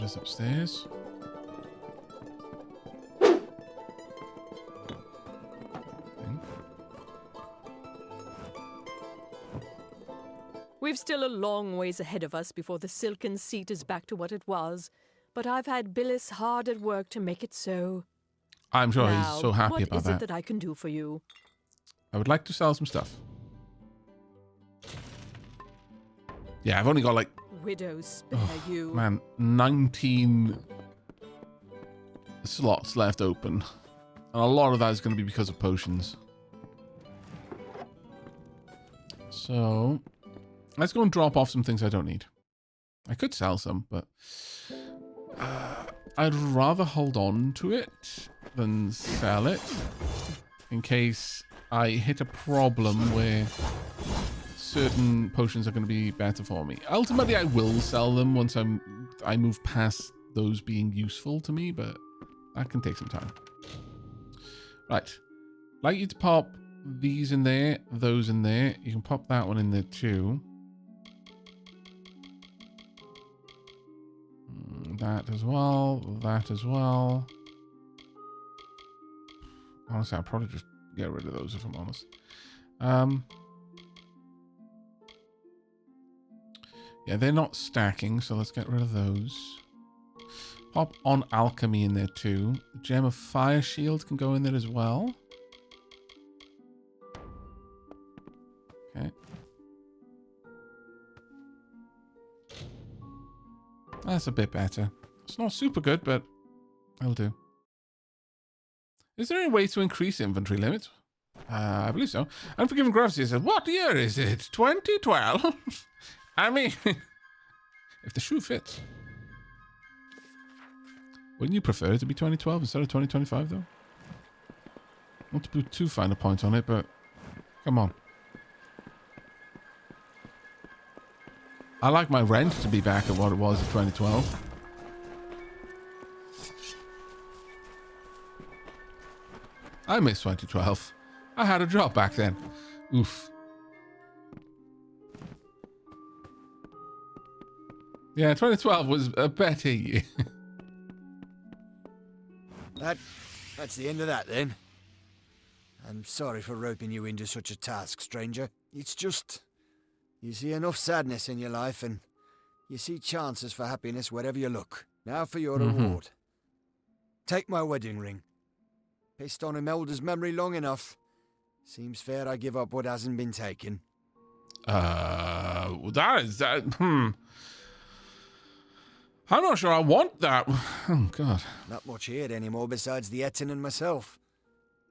us upstairs. We've still a long ways ahead of us before the silken seat is back to what it was, but I've had Billis hard at work to make it so. I'm sure Now, he's so happy about what is that. it that I can do for you? I would like to sell some stuff. Yeah, I've only got like... Widows spare you. Man, 19 slots left open. And a lot of that is going to be because of potions. So, let's go and drop off some things I don't need. I could sell some, but I'd rather hold on to it than sell it in case I hit a problem where certain potions are going to be better for me. Ultimately, I will sell them once I move past those being useful to me, but that can take some time. Right. I'd like you to pop these in there, those in there. You can pop that one in there too. That as well. That as well. Honestly, I'll probably just get rid of those if I'm honest. Yeah, they're not stacking, so let's get rid of those. Pop on alchemy in there too. The gem of fire shield can go in there as well. Okay. That's a bit better. It's not super good, but it'll do. Is there any way to increase inventory limits? I believe so. Unforgiven Gravity says, what year is it? 2012? I mean, if the shoe fits. Wouldn't you prefer it to be 2012 instead of 2025, though? Not to put too fine a point on it, but come on. I like my rent to be back at what it was in 2012. I miss 2012. I had a job back then. Oof. Yeah, 2012 was a better year. That's the end of that, then. I'm sorry for roping you into such a task, stranger. It's just... you see enough sadness in your life, and you see chances for happiness wherever you look. Now for your reward. Take my wedding ring. Pissed on Imelda's memory long enough. Seems fair I give up what hasn't been taken. I'm not sure I want that. Oh, God. Not much here anymore besides the Ettin and myself.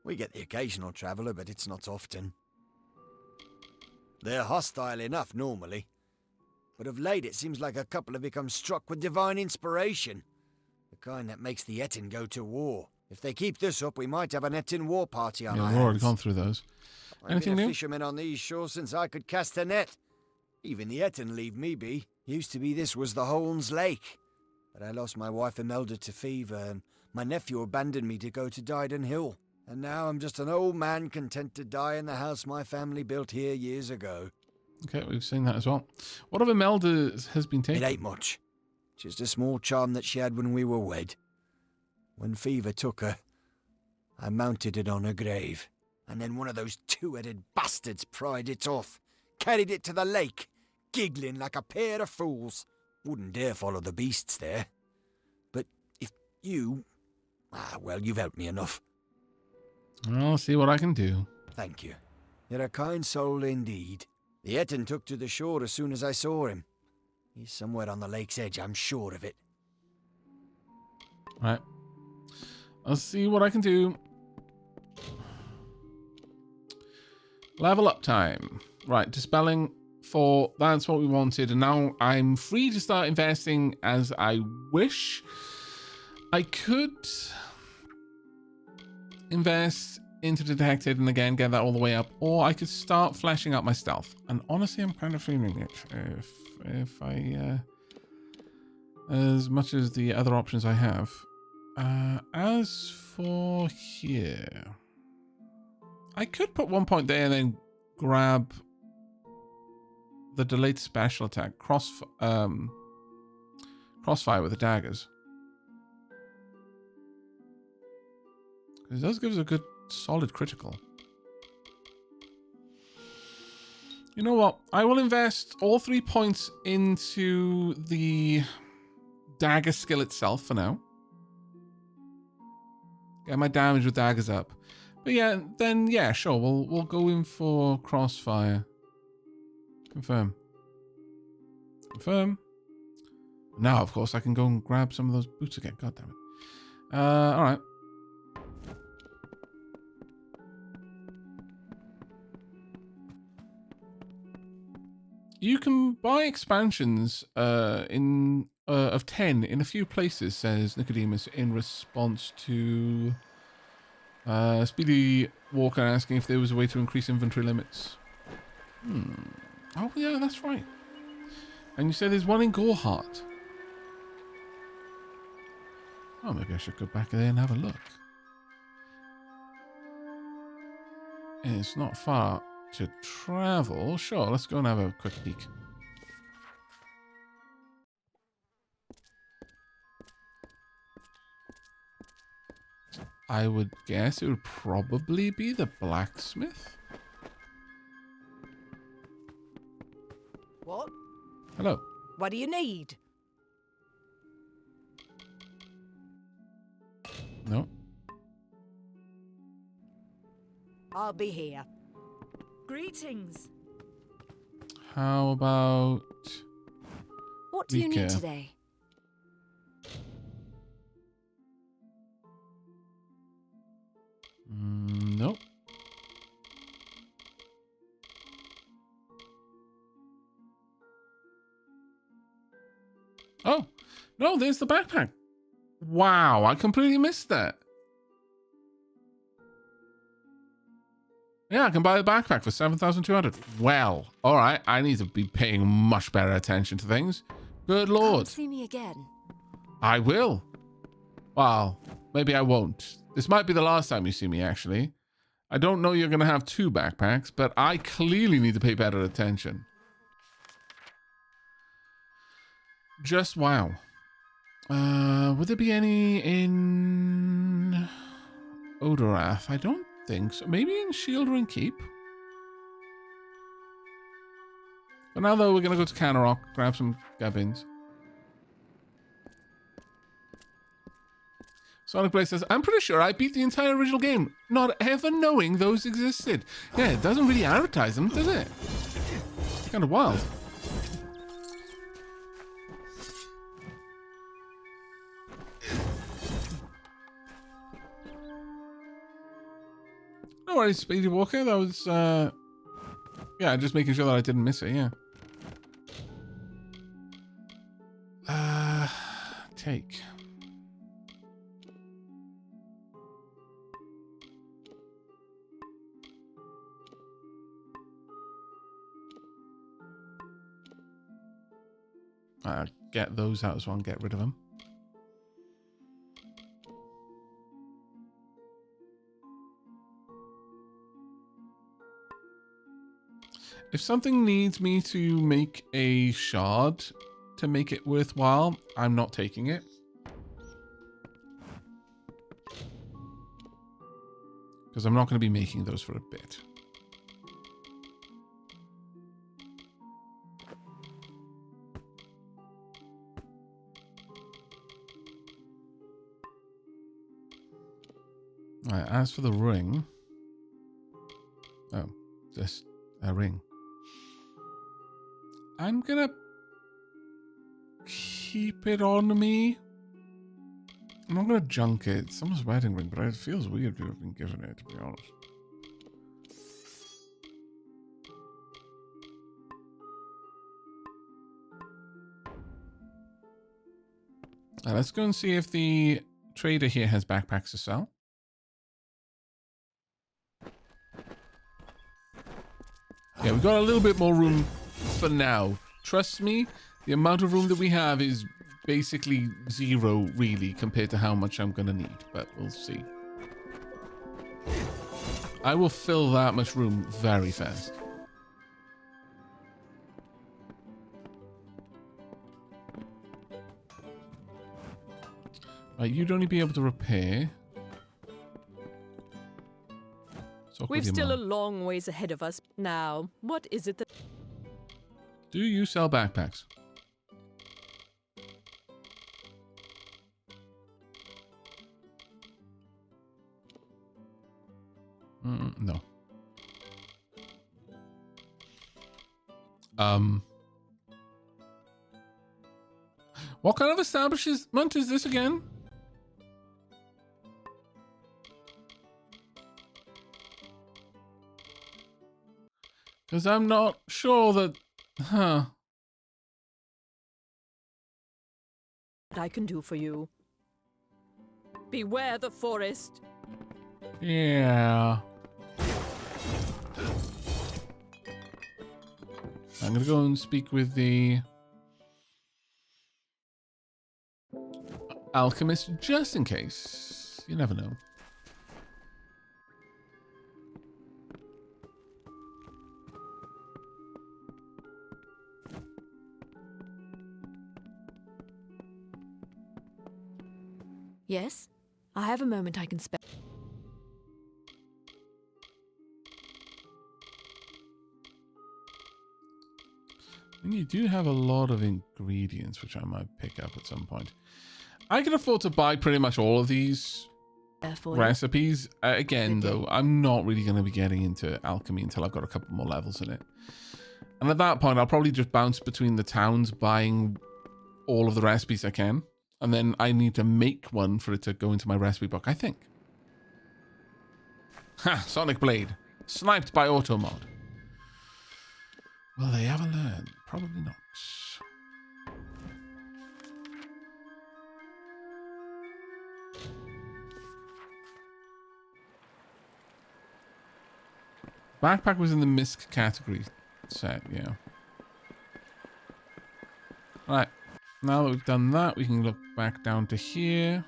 We get the occasional traveller, but it's not often. They're hostile enough normally. But of late it seems like a couple have become struck with divine inspiration. The kind that makes the Ettin go to war. If they keep this up, we might have an Ettin war party on our hands. We've already gone through those. Anything I've been new? a fisherman on these shores since I could cast a net. Even the Ettin leave me be. Used to be this was the Holmes Lake. But I lost my wife Imelda to fever, and my nephew abandoned me to go to Dyden Hill. And now I'm just an old man content to die in the house my family built here years ago. Okay, we've seen that as well. What of Imelda has been taken? It ain't much. Just a small charm that she had when we were wed. When fever took her, I mounted it on her grave. And then one of those two-headed bastards pried it off. Carried it to the lake, giggling like a pair of fools. Wouldn't dare follow the beasts there. But if you... well, you've helped me enough. I'll see what I can do. Thank you. You're a kind soul indeed. The Ettin took to the shore as soon as I saw him. He's somewhere on the lake's edge, I'm sure of it. Right. I'll see what I can do. Level up time. Right, dispelling 4. That's what we wanted. And now I'm free to start investing as I wish. I could invest into detected and again get that all the way up, or I could start fleshing up my stealth. And honestly, I'm kind of feeling it. If I as much as the other options I have. As for here, I could put 1 point there and then grab the delayed special attack, cross crossfire with the daggers. It does give us a good, solid critical. You know what? I will invest all 3 points into the dagger skill itself for now. Get my damage with daggers up. But yeah, then yeah, sure. We'll go in for crossfire. Confirm. Confirm. Now, of course, I can go and grab some of those boots again. God damn it. All right. You can buy expansions of 10 in a few places, says Nicodemus in response to Speedy Walker asking if there was a way to increase inventory limits. Oh, yeah, that's right. And you said there's one in Gorehart. Oh, maybe I should go back there and have a look. It's not far to travel. Sure, let's go and have a quick peek. I would guess it would probably be the blacksmith. What? Hello. What do you need? No. I'll be here. Greetings. How about... What do you Mika? need today? Nope. Oh, no, there's the backpack. Wow, I completely missed that. Yeah, I can buy the backpack for 7,200. Well, all right, I need to be paying much better attention to things. Good Come lord. see me again. I will. Well, maybe I won't. This might be the last time you see me, actually. I don't know you're going to have 2 backpacks, but I clearly need to pay better attention. Just wow. Would there be any in Odorath? I don't think so. Maybe in Shieldring Keep? But now, though, we're going to go to Canarok, grab some gubbins. Sonic Blade says, I'm pretty sure I beat the entire original game, not ever knowing those existed. Yeah, it doesn't really advertise them, does it? It's kind of wild. No worries, Speedy Walker. That was, yeah, just making sure that I didn't miss it, yeah. Take. Get those out as well and get rid of them. If something needs me to make a shard to make it worthwhile, I'm not taking it. Because I'm not going to be making those for a bit. Alright, as for the ring... Oh, just a ring. I'm gonna keep it on me. I'm not gonna junk it. It's someone's wedding ring, but it feels weird to have been given it, to be honest. Let's go and see if the trader here has backpacks to sell. Yeah, we've got a little bit more room for now. Trust me, the amount of room that we have is basically zero, really, compared to how much I'm going to need. But we'll see. I will fill that much room very fast. Right, you'd only be able to repair. Talk We've with your still a mum. long ways ahead of us. Now, what is it that... Do you sell backpacks? No. What kind of establishment is this again? Because I'm not sure that... Huh. I can do for you? Beware the forest. Yeah. I'm going to go and speak with the alchemist just in case. You never know. Yes? I have a moment I can spare. And you do have a lot of ingredients, which I might pick up at some point. I can afford to buy pretty much all of these For you. recipes. Again, Good day. though, I'm not really going to be getting into alchemy until I've got a couple more levels in it. And at that point, I'll probably just bounce between the towns, buying all of the recipes I can. And then I need to make one for it to go into my recipe book, I think. Ha! Sonic Blade. Sniped by auto mod. Will they ever learn? Probably not. Backpack was in the misc category set, yeah. Right. Now that we've done that, we can look back down to here.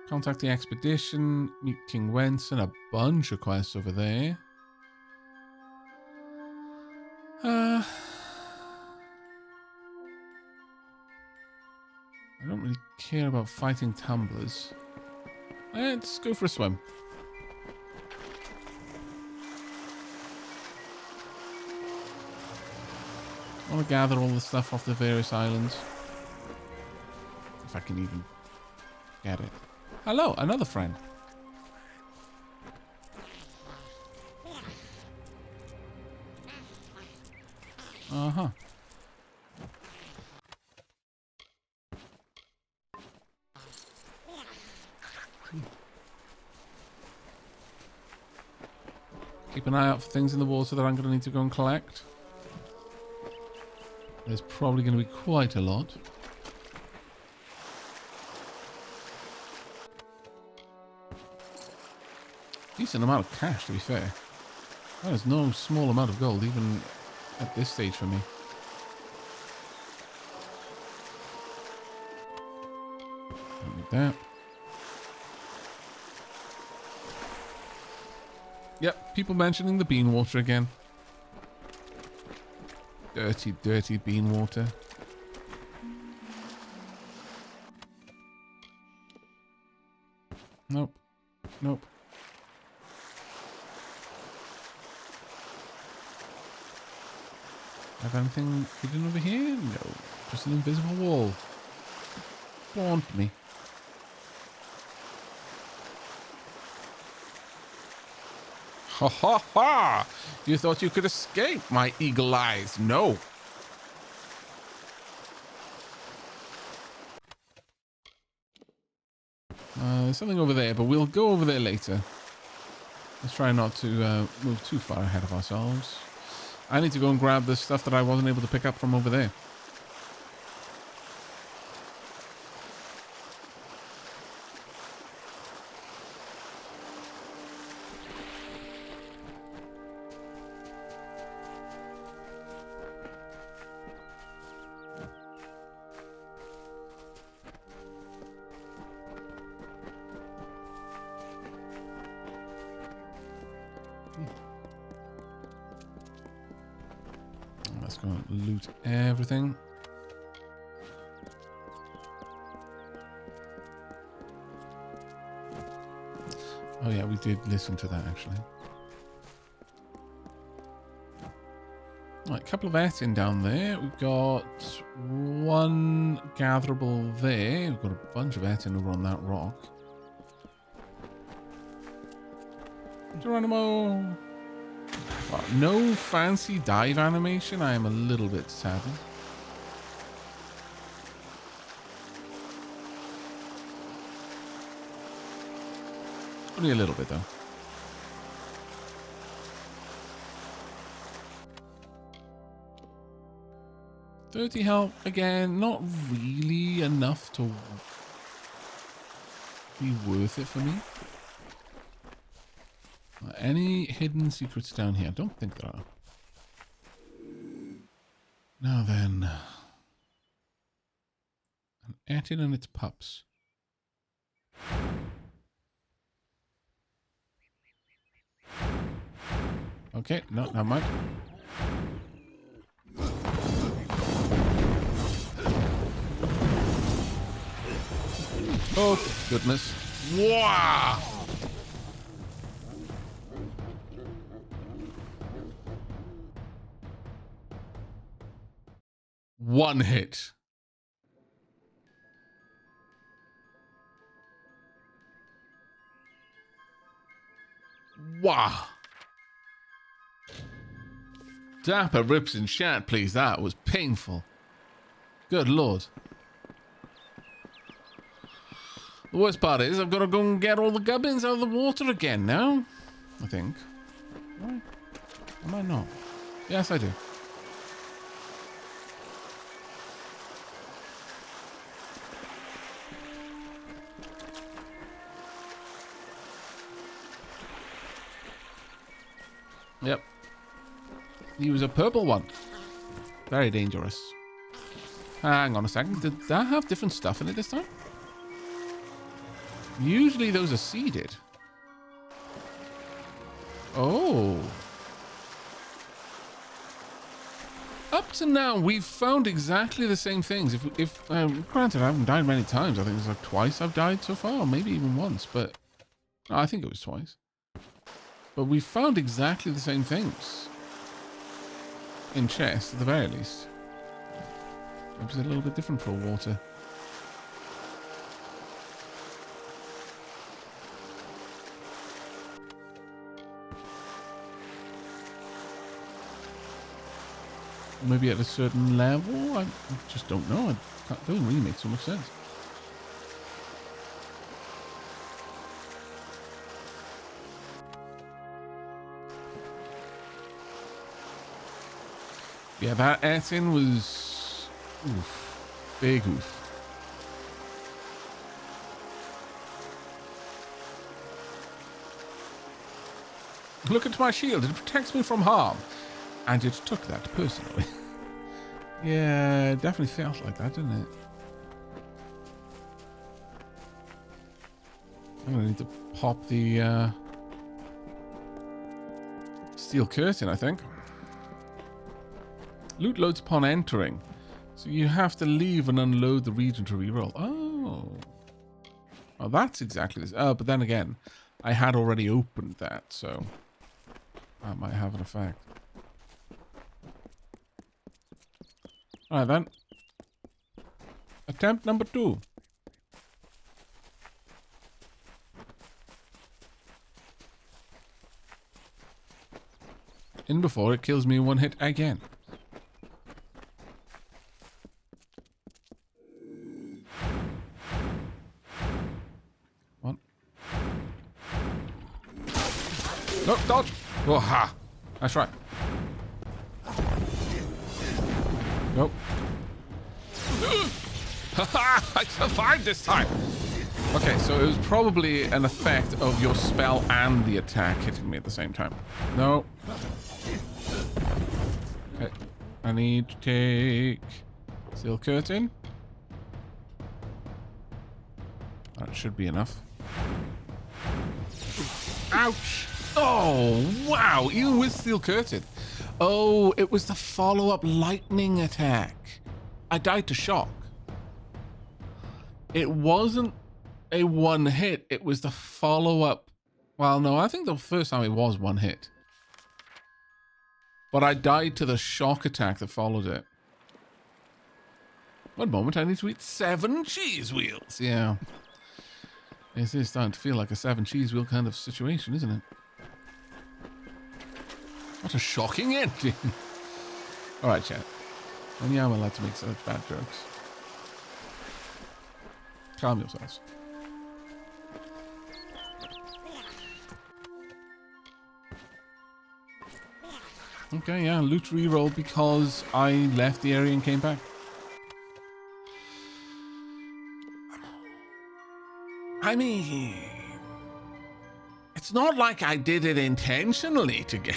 Contact the expedition, meet King Wentz, and a bunch of quests over there. I don't really care about fighting tumblers. Let's go for a swim. I want to gather all the stuff off the various islands. If I can even get it. Hello, another friend. Uh-huh. Keep an eye out for things in the water that I'm going to need to go and collect. There's probably going to be quite a lot. Decent amount of cash, to be fair. That is no small amount of gold, even at this stage for me. Don't need that. Yep, people mentioning the bean water again. Dirty, dirty bean water. Nope. Nope. Have anything hidden over here? No. Just an invisible wall. Haunt me. Ha ha ha! You thought you could escape my eagle eyes. No. There's something over there, but we'll go over there later. Let's try not to move too far ahead of ourselves. I need to go and grab the stuff that I wasn't able to pick up from over there. Let's go and loot everything. Oh yeah, we did listen to that actually. Right, a couple of Ettin down there. We've got one gatherable there. We've got a bunch of Ettin over on that rock. Geronimo! Well, no fancy dive animation. I am a little bit saddened. Only a little bit though. $30 health again, not really enough to be worth it for me. Any hidden secrets down here? I don't think there are. Now then, an Ettin and its pups. Okay, no, never mind. Oh, goodness. Wow! One hit. Wow. Dapper rips in chat, please. That was painful. Good lord. The worst part is I've got to go and get all the gubbins out of the water again now. I think. Right? Am I not? Yes, I do. Yep. He was a purple one. Very dangerous. Hang on a second. Did that have different stuff in it this time? Usually those are seeded. Oh. Up to now, we've found exactly the same things. If granted, I haven't died many times. I think it's like twice I've died so far, or maybe even once. But no, I think it was twice. But we found exactly the same things in chests, at the very least. It was a little bit different for water. Maybe at a certain level? I just don't know. It doesn't really make so much sense. Yeah, that Ettin was... oof. Big oof. Look at my shield. It protects me from harm. And it took that personally. Yeah, it definitely felt like that, didn't it? I'm gonna need to pop the steel curtain, I think. Loot loads upon entering. So you have to leave and unload the region to reroll. Oh. Oh, that's exactly this. Oh, but then again, I had already opened that, so that might have an effect. Alright then. Attempt number 2. In before it kills me in one hit again. One. No, dodge! Oh, ha! That's right. Nope. Haha! I survived this time! Okay, so it was probably an effect of your spell and the attack hitting me at the same time. No. Okay. I need to take steel curtain. That should be enough. Ouch! Oh, wow! Even with steel curtain. Oh, it was the follow-up lightning attack. I died to shock. It wasn't a one hit. It was the follow-up. Well, no, I think the first time it was one hit. But I died to the shock attack that followed it. One moment, I need to eat 7 cheese wheels. Yeah. This is starting to feel like a 7 cheese wheel kind of situation, isn't it? What a shocking ending. Alright, chat. When am I allowed to make such bad jokes? Calm yourselves. Okay, yeah, loot reroll because I left the area and came back. I mean, it's not like I did it intentionally to get...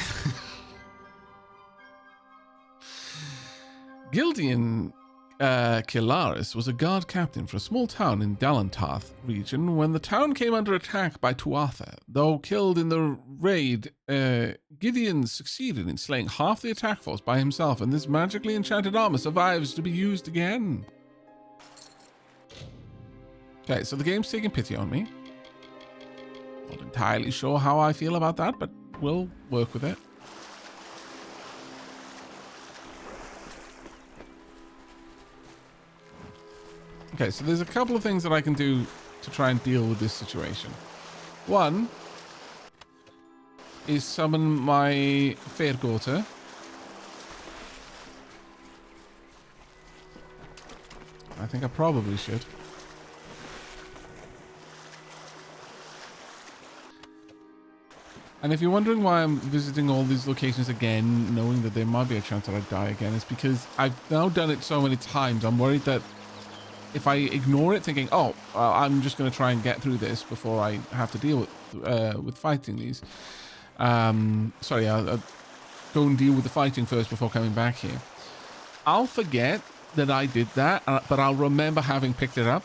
Gildian Kilaris was a guard captain for a small town in Dellach region when the town came under attack by Tuatha. Though killed in the raid, Gideon succeeded in slaying half the attack force by himself, and this magically enchanted armor survives to be used again. Okay, so the game's taking pity on me. Not entirely sure how I feel about that, but we'll work with it. Okay, so there's a couple of things that I can do to try and deal with this situation. One is summon my Fairgauter. I think I probably should. And if you're wondering why I'm visiting all these locations again, knowing that there might be a chance that I die again, it's because I've now done it so many times. I'm worried that if I ignore it, thinking, oh, I'm just going to try and get through this before I have to deal with fighting these. Sorry, I'll go and deal with the fighting first before coming back here. I'll forget that I did that, but I'll remember having picked it up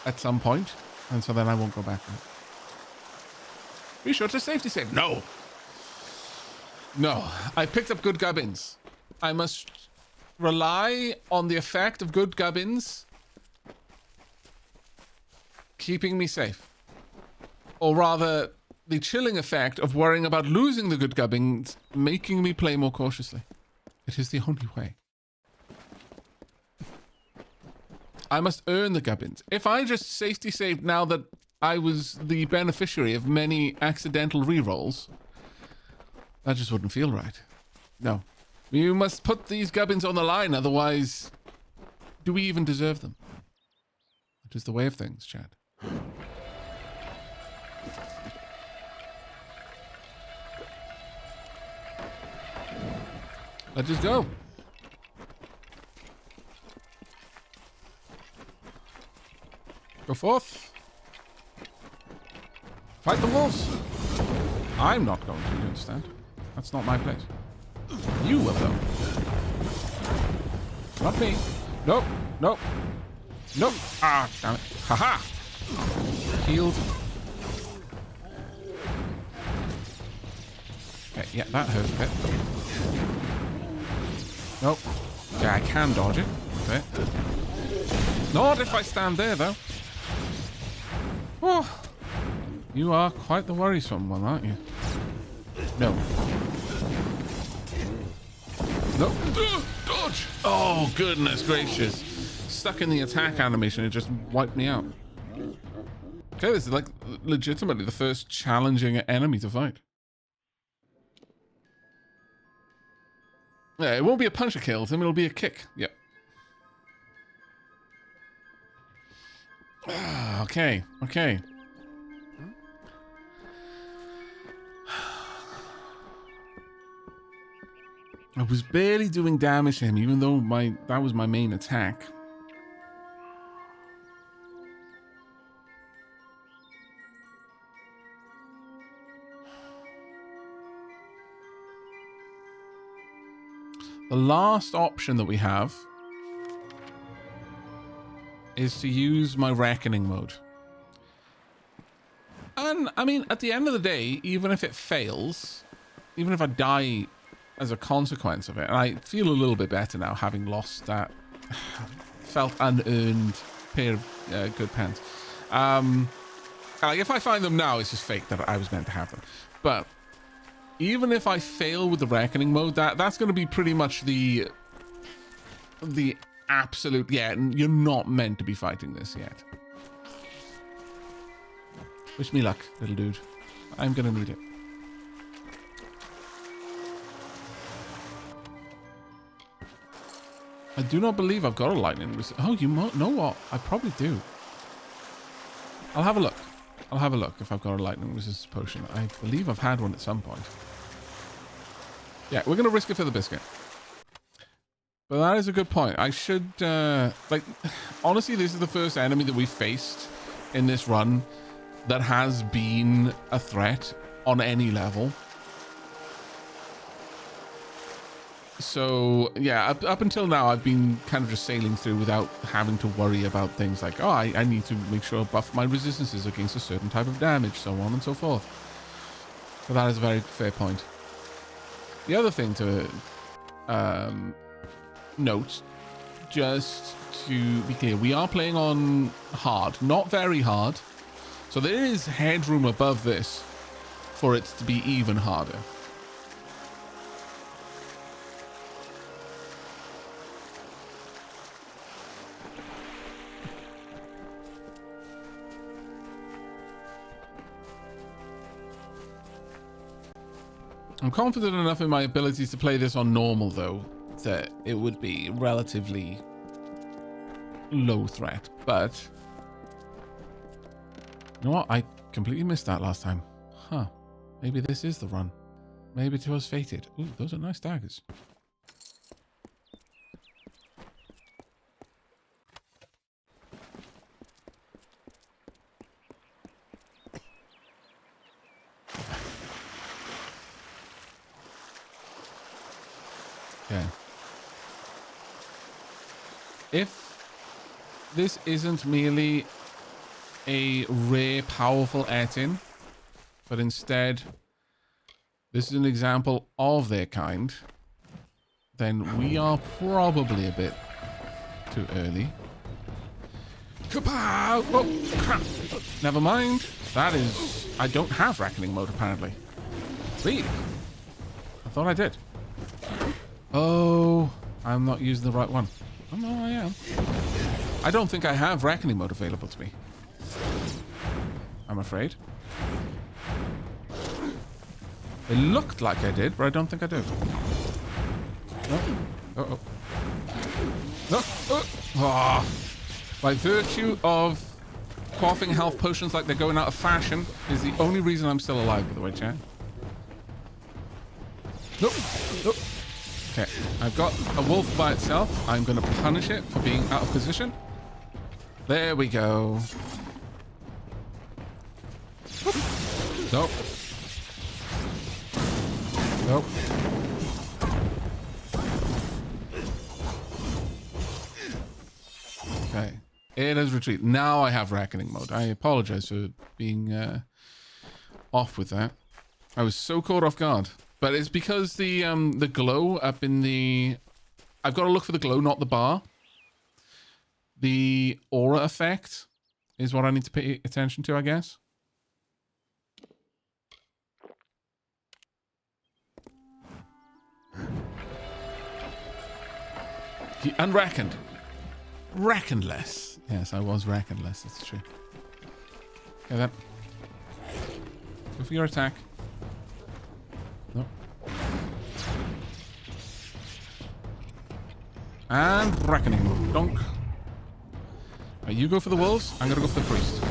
at some point, and so then I won't go back there. Be sure to safety save. No. No. I picked up good gubbins. I must rely on the effect of good gubbins keeping me safe. Or rather, the chilling effect of worrying about losing the good gubbins making me play more cautiously. It is the only way. I must earn the gubbins. If I just safety saved now that I was the beneficiary of many accidental rerolls, that just wouldn't feel right. No. You must put these gubbins on the line, otherwise, do we even deserve them? It is the way of things, Chad. Let us go. Go forth. Fight the wolves. I'm not going to, you understand? That's not my place. You will, though. Not me. Nope. Nope. Nope. Ah, damn it. Haha. Healed. Okay, yeah, that hurts a bit. Nope. Yeah, I can dodge it. Okay. Not if I stand there, though. Oh. You are quite the worrisome one, aren't you? No. No. Dodge! Oh, goodness gracious. Stuck in the attack animation, it just wiped me out. Okay, this is like legitimately the first challenging enemy to fight. Yeah, it won't be a punch that kills him, it'll be a kick. Yep. Okay, okay. I was barely doing damage to him, even though that was my main attack. The last option that we have is to use my reckoning mode. And, I mean, at the end of the day, even if it fails, even if I die as a consequence of it, and I feel a little bit better now having lost that felt unearned pair of good pants. Like, if I find them now, it's just fake that I was meant to have them. But even if I fail with the reckoning mode, that's going to be pretty much the absolute, yeah, you're not meant to be fighting this yet. Wish me luck, little dude. I'm going to need it. I do not believe I've got a lightning resist. Oh, you know what? I probably do. I'll have a look. I'll have a look if I've got a lightning resistance potion. I believe I've had one at some point. Yeah, we're going to risk it for the biscuit. But that is a good point. I should, like, honestly, this is the first enemy that we faced in this run that has been a threat on any level. So, yeah, up until now, I've been kind of just sailing through without having to worry about things like, oh, I need to make sure I buff my resistances against a certain type of damage, so on and so forth. So that is a very fair point. The other thing to note, just to be clear, we are playing on hard, not very hard. So there is headroom above this for it to be even harder. I'm confident enough in my abilities to play this on normal, though, that it would be relatively low threat. But you know what? I completely missed that last time. Huh. Maybe this is the run. Maybe it was fated. Ooh, those are nice daggers. Okay. If this isn't merely a rare, powerful Ettin, but instead this is an example of their kind, then we are probably a bit too early. Kapow! Oh, crap! Never mind. That is... I don't have Reckoning mode, apparently. Sweet. I thought I did. Oh, I'm not using the right one. Oh, no, I am. I don't think I have Reckoning mode available to me. I'm afraid. It looked like I did, but I don't think I do. No. Uh-oh. No. Oh. By virtue of quaffing health potions like they're going out of fashion is the only reason I'm still alive, by the way, chat. Nope. Nope. Okay, I've got a wolf by itself. I'm going to punish it for being out of position. There we go. Nope. Nope. Okay. It has retreated. Now I have Reckoning mode. I apologize for being off with that. I was so caught off guard. But it's because the glow up in the... I've got to look for the glow, not the bar. The aura effect is what I need to pay attention to, I guess. Unreckoned. Reckoned less. Yes, I was reckoned less, that's true. Okay then. Go for your attack. No. And reckoning move. Donk. Right, you go for the wolves. I'm gonna go for the priest.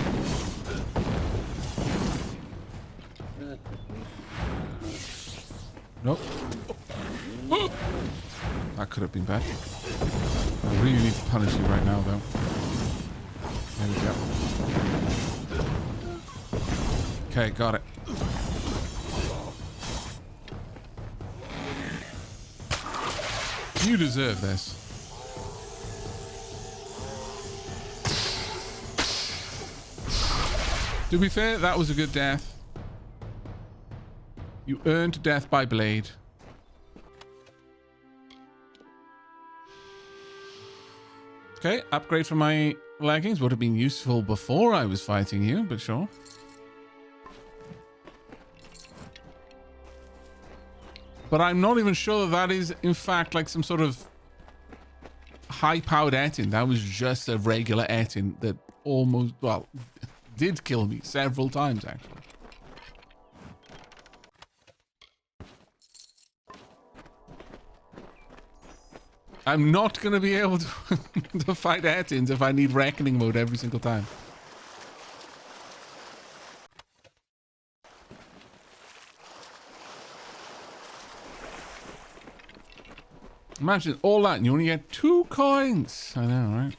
Nope. Oh. That could have been bad. I really need to punish you right now, though. There we go. Okay, got it. You deserve this. To be fair, that was a good death. You earned death by blade. Okay, upgrade for my leggings would have been useful before I was fighting you, but sure. But I'm not even sure that is, in fact, like some sort of high-powered Ettin. That was just a regular Ettin that almost, well, did kill me several times, actually. I'm not going to be able to, to fight Ettins if I need Reckoning mode every single time. Imagine all that and you only get 2 coins. I know, right?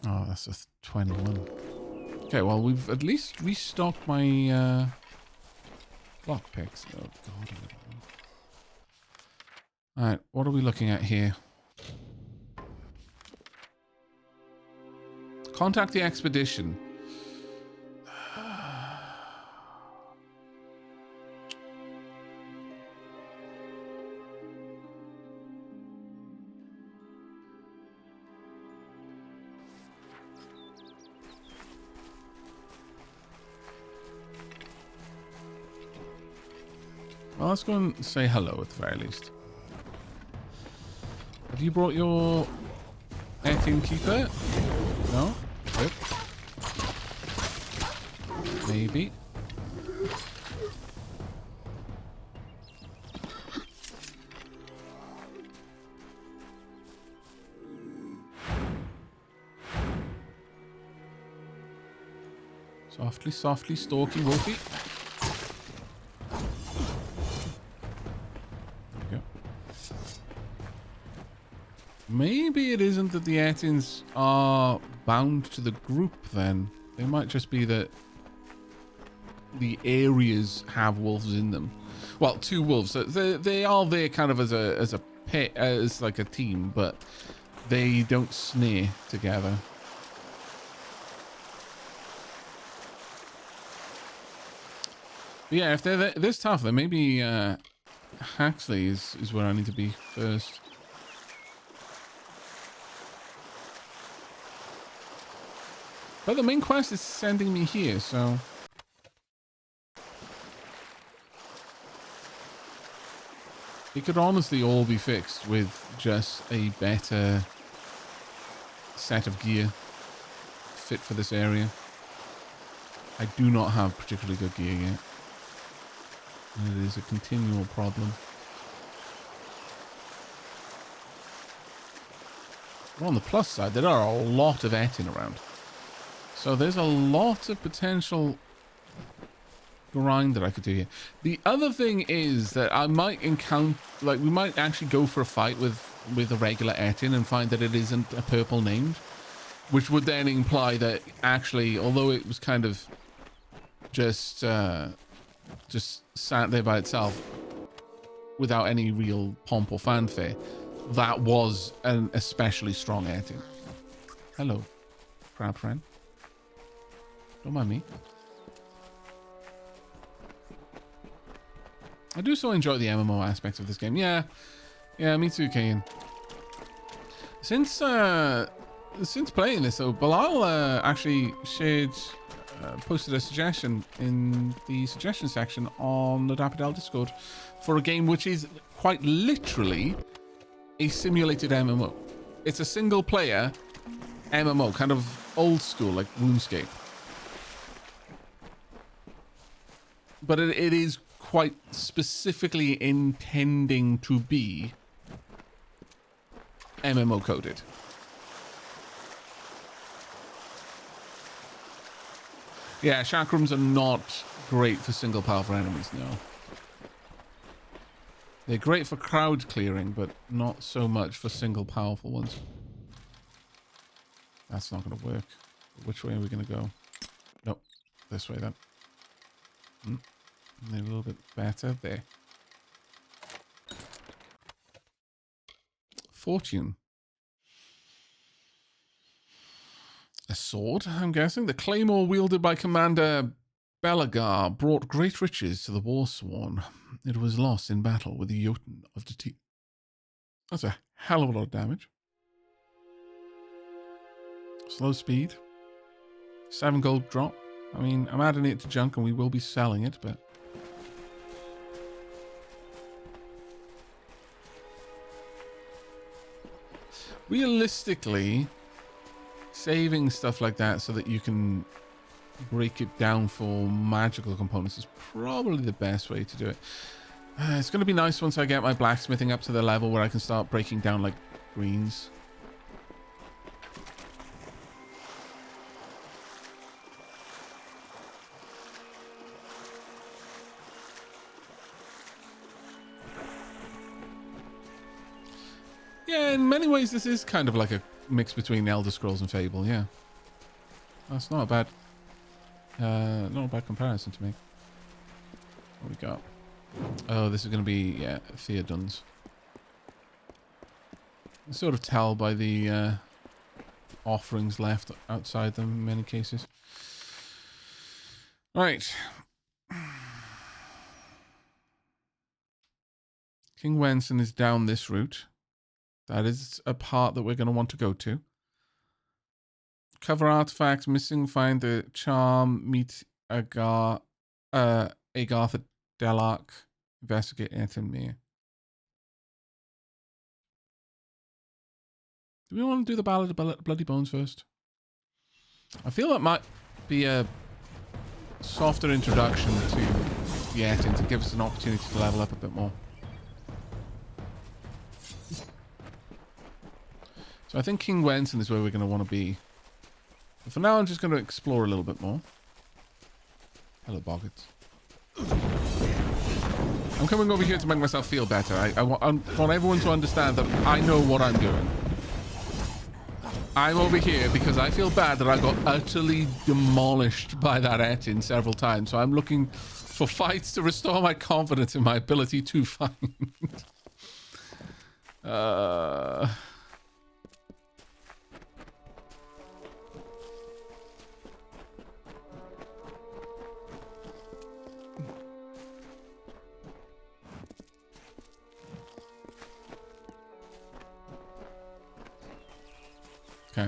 Oh, that's a 21. Okay, well, we've at least restocked my block picks. Oh, God. Alright, what are we looking at here? Contact the expedition. Well, let's go and say hello at the very least. Have you brought your Ettin keeper? No? Good. Maybe. Softly, softly, stalky, wolfy. Maybe it isn't that the Ettins are bound to the group then. They might just be that the areas have wolves in them. Well, 2 wolves. So they are there kind of as a pet, as like a team, but they don't snare together. But yeah, if they're this tough, then maybe Haxley is where I need to be first. But the main quest is sending me here, so... It could honestly all be fixed with just a better set of gear fit for this area. I do not have particularly good gear yet. And it is a continual problem. But on the plus side, there are a lot of Ettin around. So there's a lot of potential grind that I could do here. The other thing is that I might encounter, like, we might actually go for a fight with a regular Ettin and find that it isn't a purple named, which would then imply that actually, although it was kind of just sat there by itself without any real pomp or fanfare, that was an especially strong Ettin. Hello, crab friend. Don't mind me. I do so enjoy the MMO aspects of this game. Yeah, me too, Kayan. Since playing this, though, Bilal actually posted a suggestion in the suggestion section on the Dapper Del Discord for a game which is quite literally a simulated MMO. It's a single player MMO, kind of old school, like RuneScape. But it is quite specifically intending to be MMO coded. Yeah, chakrams are not great for single powerful enemies, no. They're great for crowd clearing, but not so much for single powerful ones. That's not going to work. Which way are we going to go? Nope. This way then. A little bit better there. Fortune. A sword, I'm guessing. The claymore wielded by Commander Belagar brought great riches to the Warsworn. It was lost in battle with the Jotun of Deceiving. That's a hell of a lot of damage. Slow speed. 7 gold drop. I mean, I'm adding it to junk and we will be selling it, but... realistically, saving stuff like that so that you can break it down for magical components is probably the best way to do it. It's going to be nice once I get my blacksmithing up to the level where I can start breaking down like greens. Yeah, in many ways this is kind of like a mix between Elder Scrolls and Fable, yeah. That's not a bad comparison to make. What we got? Oh, this is going to be, yeah, Theoduns. You sort of tell by the offerings left outside them in many cases. Right. King Wenson is down this route. That is a part that we're going to want to go to. Cover artifacts, missing, find the charm, meet Agarth at Dellach, investigate Ettinmere. Do we want to do the Ballad of Bloody Bones first? I feel that might be a softer introduction to the Ettin to give us an opportunity to level up a bit more. So I think King Wenson is where we're going to want to be. But for now, I'm just going to explore a little bit more. Hello, Boggets. I'm coming over here to make myself feel better. I want everyone to understand that I know what I'm doing. I'm over here because I feel bad that I got utterly demolished by that Ettin several times. So I'm looking for fights to restore my confidence in my ability to fight. Okay.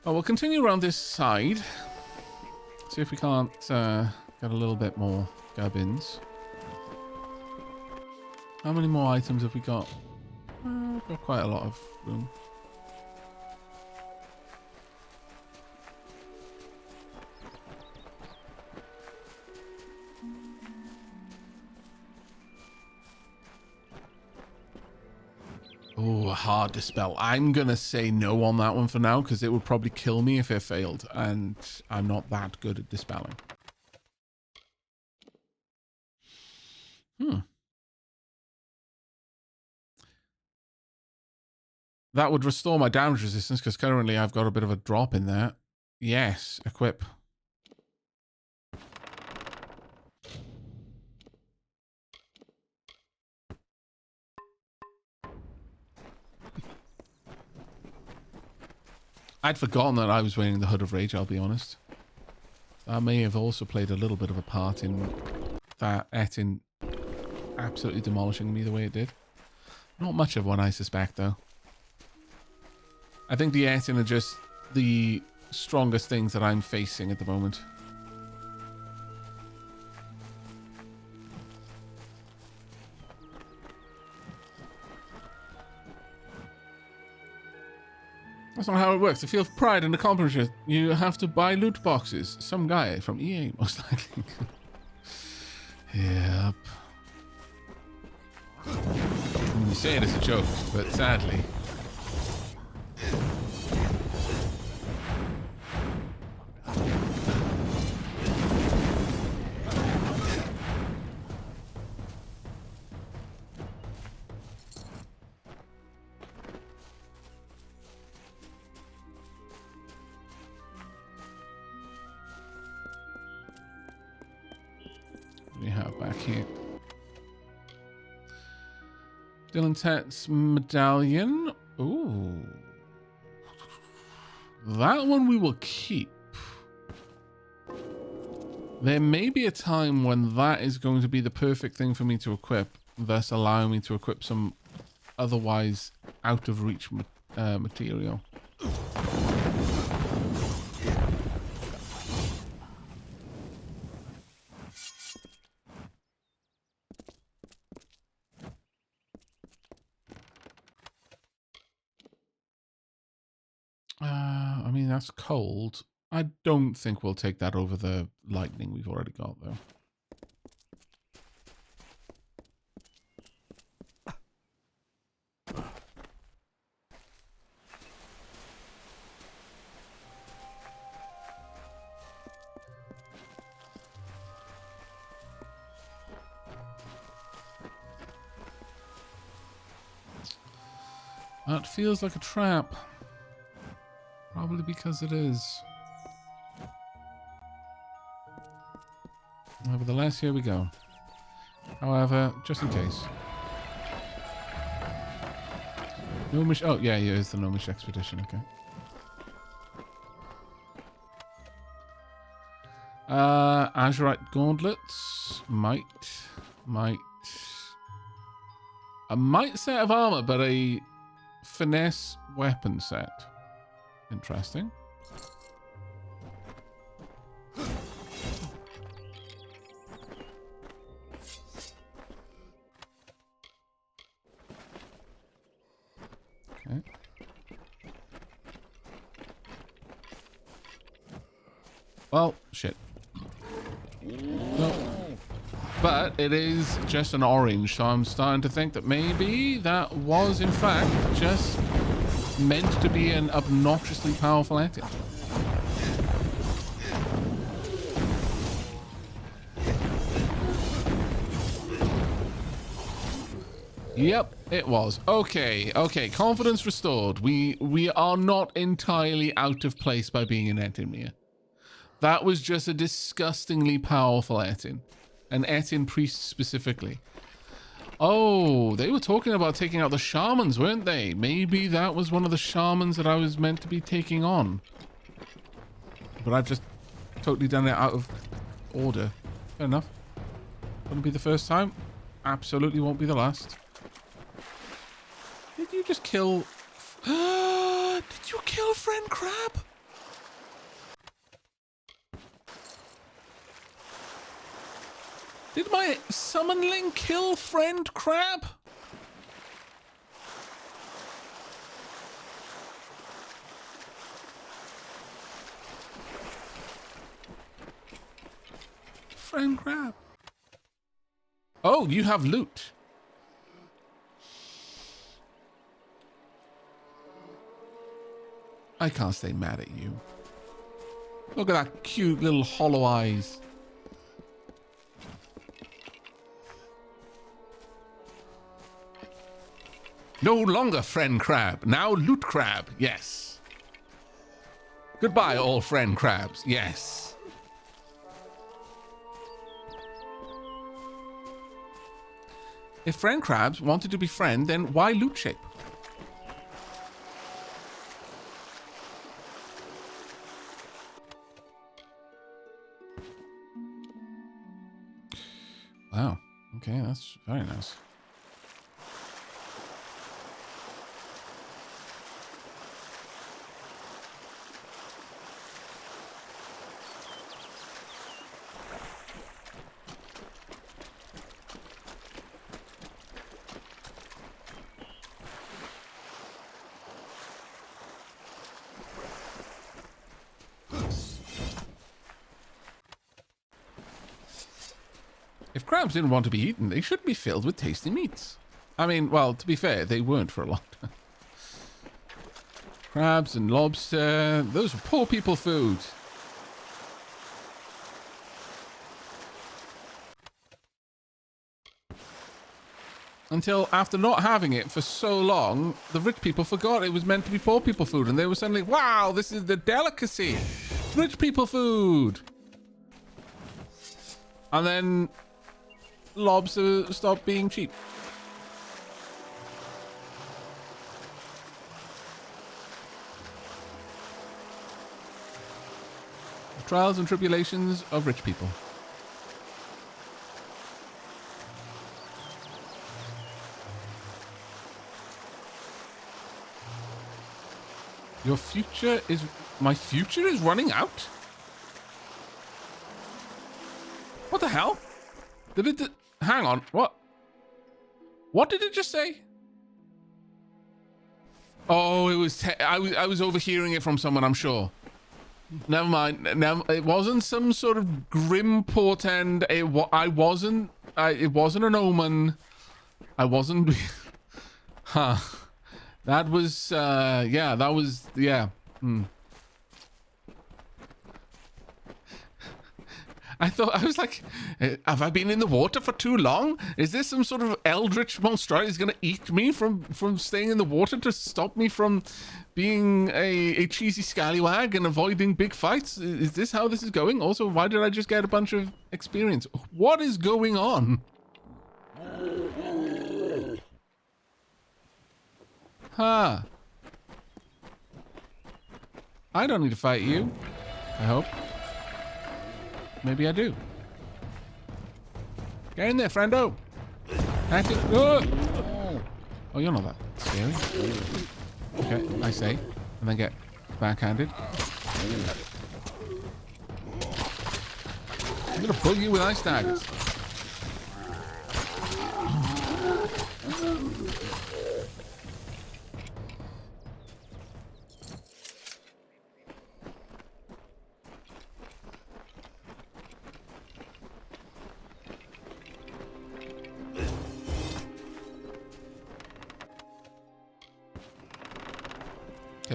Well, we'll continue around this side. See if we can't get a little bit more gubbins. How many more items have we got? We've got quite a lot of room. Oh, hard to spell. I'm going to say no on that one for now because it would probably kill me if it failed. And I'm not that good at dispelling. That would restore my damage resistance because currently I've got a bit of a drop in there. Yes, equip. I'd forgotten that I was wearing the Hood of Rage, I'll be honest. That may have also played a little bit of a part in that Ettin absolutely demolishing me the way it did. Not much of one, I suspect, though. I think the Ettin are just the strongest things that I'm facing at the moment. That's not how it works. To feel pride and accomplishment, you have to buy loot boxes. Some guy from EA, most likely. Yep. I mean, you say it as a joke, but sadly... we have back here? Dylan Tet's medallion. Ooh. That one we will keep. There may be a time when that is going to be the perfect thing for me to equip, thus allowing me to equip some otherwise out of reach material. I mean, that's cold. I don't think we'll take that over the lightning we've already got, though. That feels like a trap. Probably because it is. Nevertheless, here we go. However, just in case. Gnomish. Oh, yeah, here's the Gnomish expedition. Okay. Azurite gauntlets. Might. A might set of armor, but a finesse weapon set. Interesting. Okay. Well, shit. No. But it is just an orange, so I'm starting to think that maybe that was, in fact, just meant to be an obnoxiously powerful Ettin. Yep, it was. Okay, confidence restored. We are not entirely out of place by being in Ettinmere. That was just a disgustingly powerful Ettin. An Ettin priest specifically. Oh, they were talking about taking out the shamans, weren't they? Maybe that was one of the shamans that I was meant to be taking on. But I've just totally done it out of order. Fair enough. Wouldn't be the first time. Absolutely won't be the last. Did you just kill... Did you kill Friend Crab? Did my summonling kill Friend Crab? Friend Crab. Oh, you have loot. I can't stay mad at you. Look at that cute little hollow eyes. No longer Friend Crab, now Loot Crab, yes. Goodbye, all Friend Crabs, yes. If Friend Crabs wanted to be friend, then why Loot Shape? Wow, okay, that's very nice. If crabs didn't want to be eaten, they should be filled with tasty meats. I mean, well, to be fair, they weren't for a long time. Crabs and lobster, those were poor people food. Until after not having it for so long, the rich people forgot it was meant to be poor people food. And they were suddenly, wow, this is the delicacy. Rich people food. And then lobster stopped being cheap. Trials and tribulations of rich people. Your future is... My future is running out? What the hell? Did it... Hang on. What? What did it just say? Oh, it was... I was overhearing it from someone, I'm sure. Never mind. It wasn't some sort of grim portend. It wasn't an omen. I wasn't... Huh. That was, yeah, that was, yeah. I was like, have I been in the water for too long? Is this some sort of eldritch monstrosity is going to eat me from staying in the water to stop me from being a cheesy scallywag and avoiding big fights? Is this how this is going? Also, why did I just get a bunch of experience? What is going on? Huh. I don't need to fight you. I hope. Maybe I do. Get in there, friendo. Oh, you're not that scary. Okay, I say. And then get backhanded. I'm gonna bug you with ice daggers.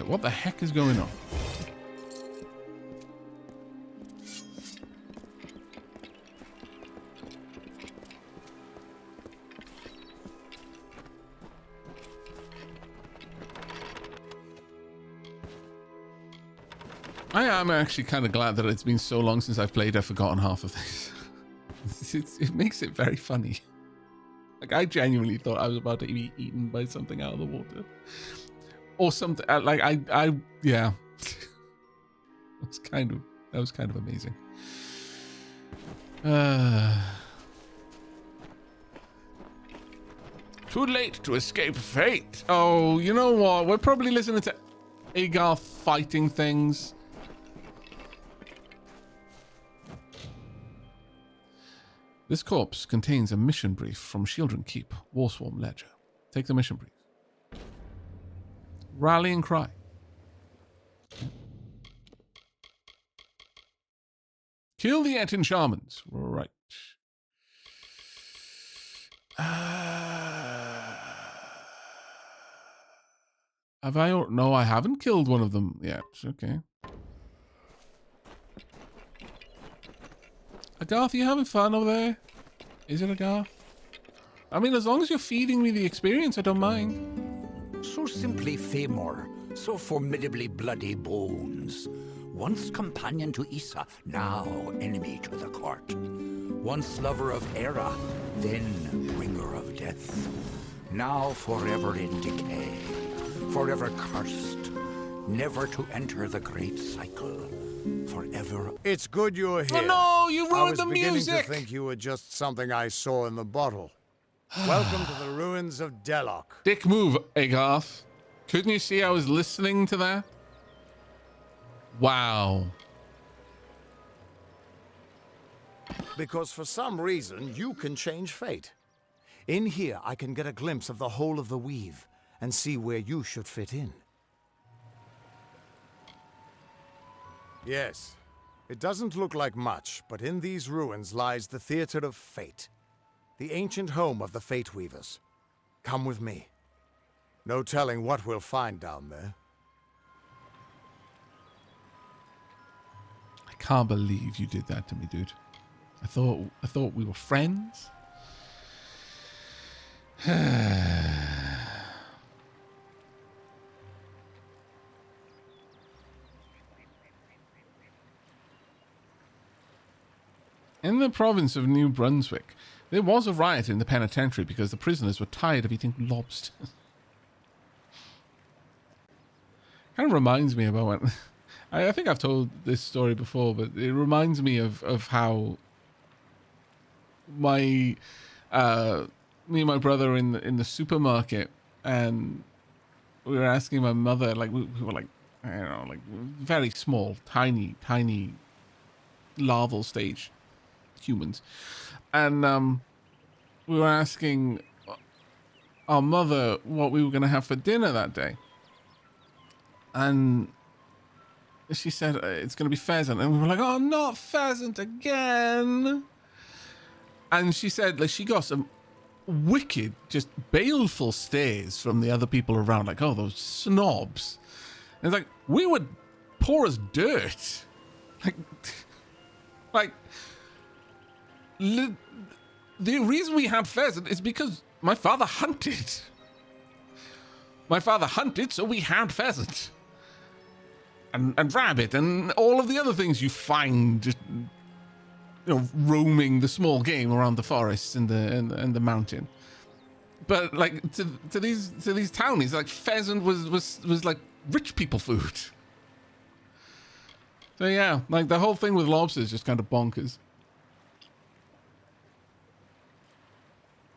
What the heck is going on? I am actually kind of glad that it's been so long since I've played. I've forgotten half of this. It makes it very funny. Like, I genuinely thought I was about to be eaten by something out of the water. Or something like yeah. That was kind of amazing. Too late to escape fate. Oh, you know what? We're probably listening to Agarth fighting things. This corpse contains a mission brief from Shieldren Keep, Warswarm Ledger. Take the mission brief. Rally and cry. Kill the Ettin shamans. Right. Have I? No, I haven't killed one of them yet. Okay. Agarth, you having fun over there? Is it Agarth? I mean, as long as you're feeding me the experience, I don't mind. So simply Famor, so formidably bloody bones. Once companion to Issa, now enemy to the court. Once lover of Era, then bringer of death. Now forever in decay, forever cursed, never to enter the great cycle, forever. It's good you're here. Oh no, you ruined the music! I was beginning to think you were just something I saw in the bottle. Welcome to the ruins of Dellach. Dick move, Agarth. Couldn't you see I was listening to that? Wow. Because for some reason, you can change fate. In here, I can get a glimpse of the whole of the weave and see where you should fit in. Yes, it doesn't look like much, but in these ruins lies the Theater of Fate. The ancient home of the Fate Weavers. Come with me. No telling what we'll find down there. I can't believe you did that to me, dude. I thought we were friends. In the province of New Brunswick, there was a riot in the penitentiary because the prisoners were tired of eating lobster. Kind of reminds me about when I think I've told this story before, but it reminds me of how my me and my brother in the supermarket, and we were asking my mother, like we were like, I don't know, like very small, tiny larval stage humans, and we were asking our mother what we were going to have for dinner that day, and she said it's going to be pheasant, and we were like, oh, not pheasant again. And she said, like, she got some wicked, just baleful stares from the other people around, like, oh, those snobs. And it's like, we were poor as dirt. Like, the reason we had pheasant is because my father hunted. My father hunted, so we had pheasant. And rabbit, and all of the other things you find just, you know, roaming the small game around the forests and the mountain. But like to these townies, like pheasant was like rich people food. So yeah, like the whole thing with lobsters is just kind of bonkers.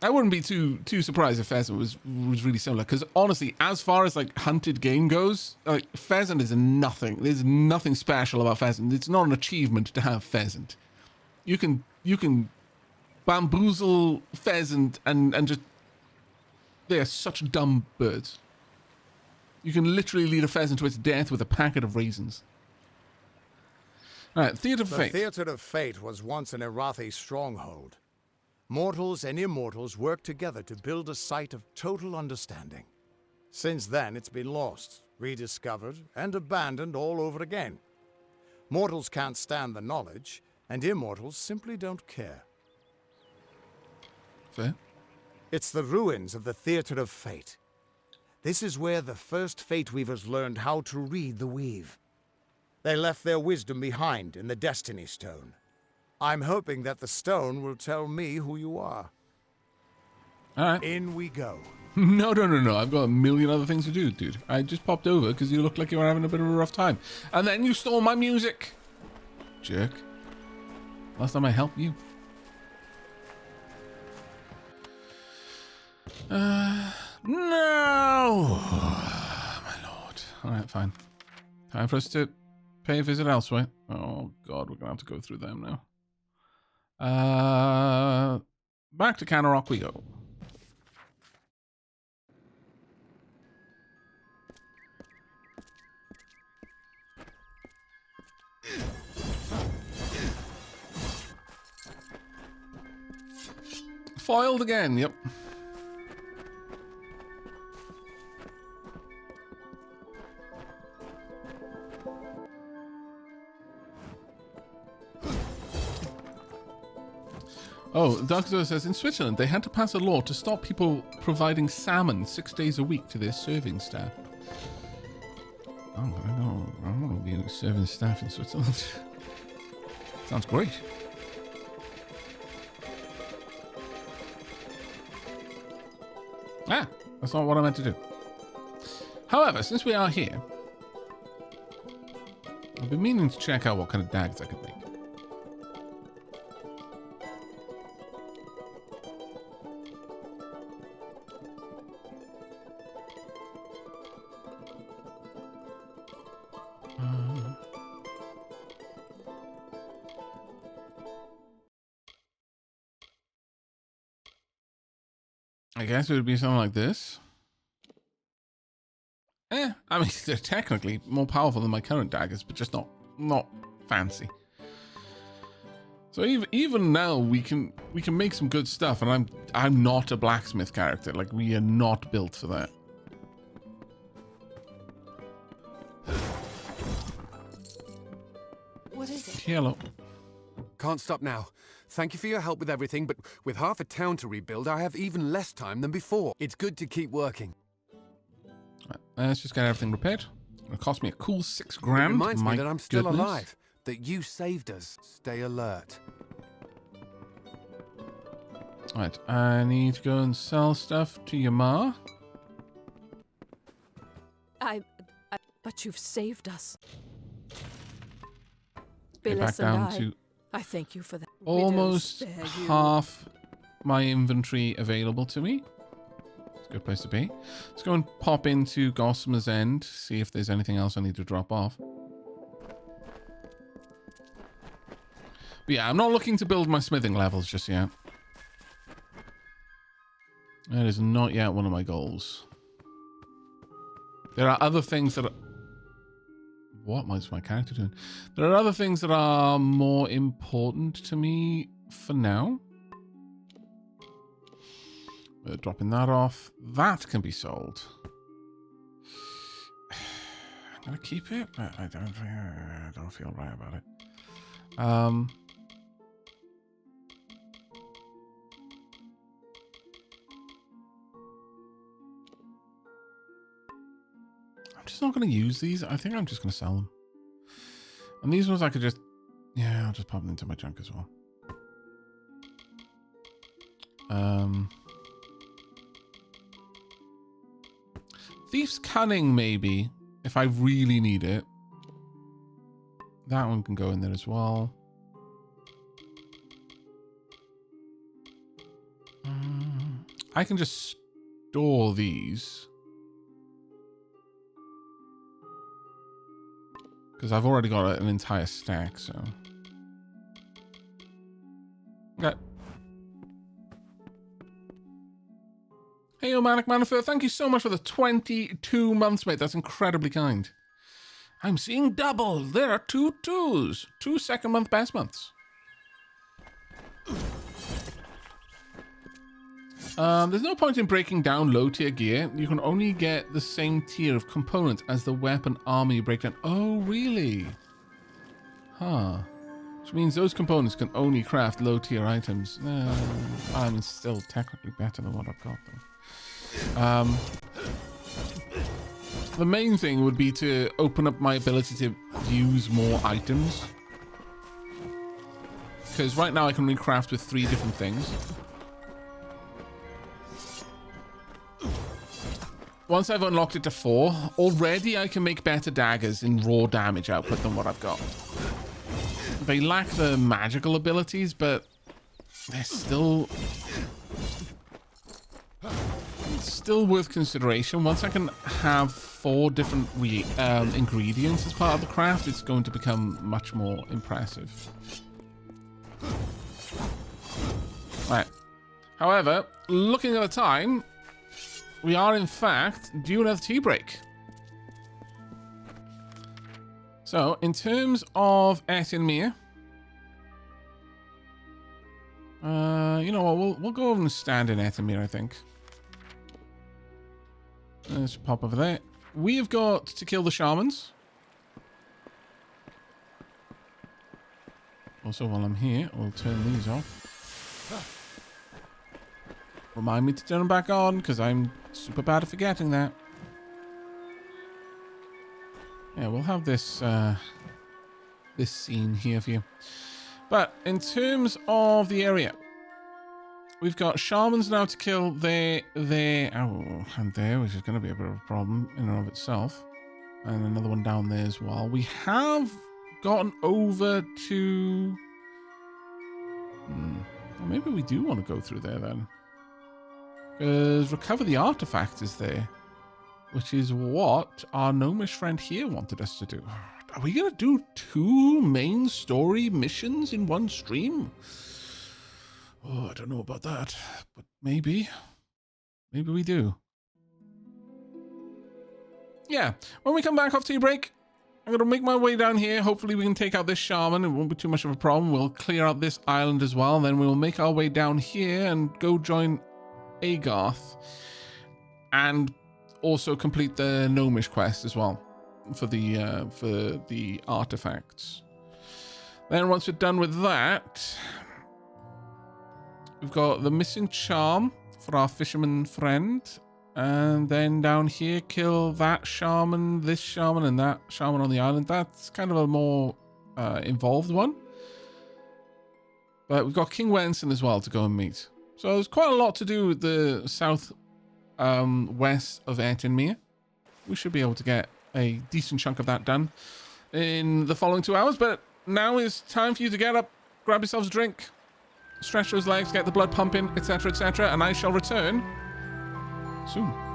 I wouldn't be too surprised if pheasant was really similar, because honestly, as far as like hunted game goes, like pheasant is nothing. There's nothing special about pheasant. It's not an achievement to have pheasant. You can bamboozle pheasant and just, they are such dumb birds. You can literally lead a pheasant to its death with a packet of raisins. All right, Theatre of Fate. The Theatre of Fate was once an Arathi stronghold. Mortals and immortals worked together to build a site of total understanding. Since then, it's been lost, rediscovered, and abandoned all over again. Mortals can't stand the knowledge, and immortals simply don't care. Fair. It's the ruins of the Theatre of Fate. This is where the first Fate Weavers learned how to read the weave. They left their wisdom behind in the Destiny Stone. I'm hoping that the stone will tell me who you are. All right. In we go. No. I've got a million other things to do, dude. I just popped over because you looked like you were having a bit of a rough time. And then you stole my music. Jerk. Last time I helped you. No! My lord. All right, fine. Time for us to pay a visit elsewhere. Oh, God, we're going to have to go through them now. Back to Canarok we go. Foiled again, yep. Oh, Doctor says, in Switzerland, they had to pass a law to stop people providing salmon 6 days a week to their serving staff. Oh, I don't want to be serving staff in Switzerland. Sounds great. Ah, that's not what I meant to do. However, since we are here, I've been meaning to check out what kind of daggers I could make. I guess it would be something like this. I mean, they're technically more powerful than my current daggers, but just not fancy. So even now we can make some good stuff, and I'm not a blacksmith character. Like, we are not built for that. What is it? Hello. Can't stop now. Thank you for your help with everything, but with half a town to rebuild, I have even less time than before. It's good to keep working. Right, let's just get everything repaired. It'll cost me a cool $6 grand. It reminds My me that I'm still goodness. alive. That you saved us. Stay alert. Right, I need to go and sell stuff to your ma. But you've saved us. Okay, back Billis and down I. to I thank you for that. almost Widows spare you. half my inventory available to me. It's a good place to be. Let's go and pop into Gossamer's End, see if there's anything else I need to drop off. But yeah, I'm not looking to build my smithing levels just yet. That is not yet one of my goals. There are other things that are... What is my character doing? There are other things that are more important to me for now. We're dropping that off. That can be sold. I'm going to keep it, but I don't feel right about it. I'm just not going to use these. I think I'm just going to sell them. And these ones I could just... Yeah, I'll just pop them into my junk as well. Thief's Cunning, maybe, if I really need it. That one can go in there as well. I can just store these. Because I've already got an entire stack, so... Okay. Hey, Manic Manifer, thank you so much for the 22 months, mate. That's incredibly kind. I'm seeing double. There are 2 2s. 2 second month best months. There's no point in breaking down low tier gear. You can only get the same tier of components as the weapon armor you break down. Oh, really? Huh. Which means those components can only craft low tier items. I mean, still technically better than what I've got, though. The main thing would be to open up my ability to use more items. Because right now I can only craft with 3 different things. Once I've unlocked it to 4, already I can make better daggers in raw damage output than what I've got. They lack the magical abilities, but they're still worth consideration. Once I can have 4 different ingredients as part of the craft, it's going to become much more impressive. Right. However, looking at the time, we are in fact due another tea break. So, in terms of Ettinmere, you know what, we'll go over and stand in Ettinmere, I think. Let's pop over there. We have got to kill the shamans. Also, while I'm here, we'll turn these off. Remind me to turn them back on, because I'm super bad at forgetting that. Yeah, we'll have this this scene here for you. But in terms of the area, we've got shamans now to kill there, and there, which is going to be a bit of a problem in and of itself. And another one down there as well. We have gotten over to... Well, maybe we do want to go through there then. Because recover the artifact is there. Which is what our gnomish friend here wanted us to do. Are we going to do 2 main story missions in one stream? Oh, I don't know about that. But maybe. Maybe we do. Yeah. When we come back off tea break, I'm going to make my way down here. Hopefully we can take out this shaman. It won't be too much of a problem. We'll clear out this island as well. Then we'll make our way down here and go join Agarth. And also complete the gnomish quest as well for the artifacts. Then once we're done with that, we've got the missing charm for our fisherman friend, and then down here kill that shaman, this shaman, and that shaman on the island. That's kind of a more involved one, but we've got King Wenson as well to go and meet. So there's quite a lot to do with the south west of Ettinmere. We should be able to get a decent chunk of that done in the following 2 hours, but now is time for you to get up, grab yourselves a drink, stretch those legs, get the blood pumping, etc., etc., and I shall return soon.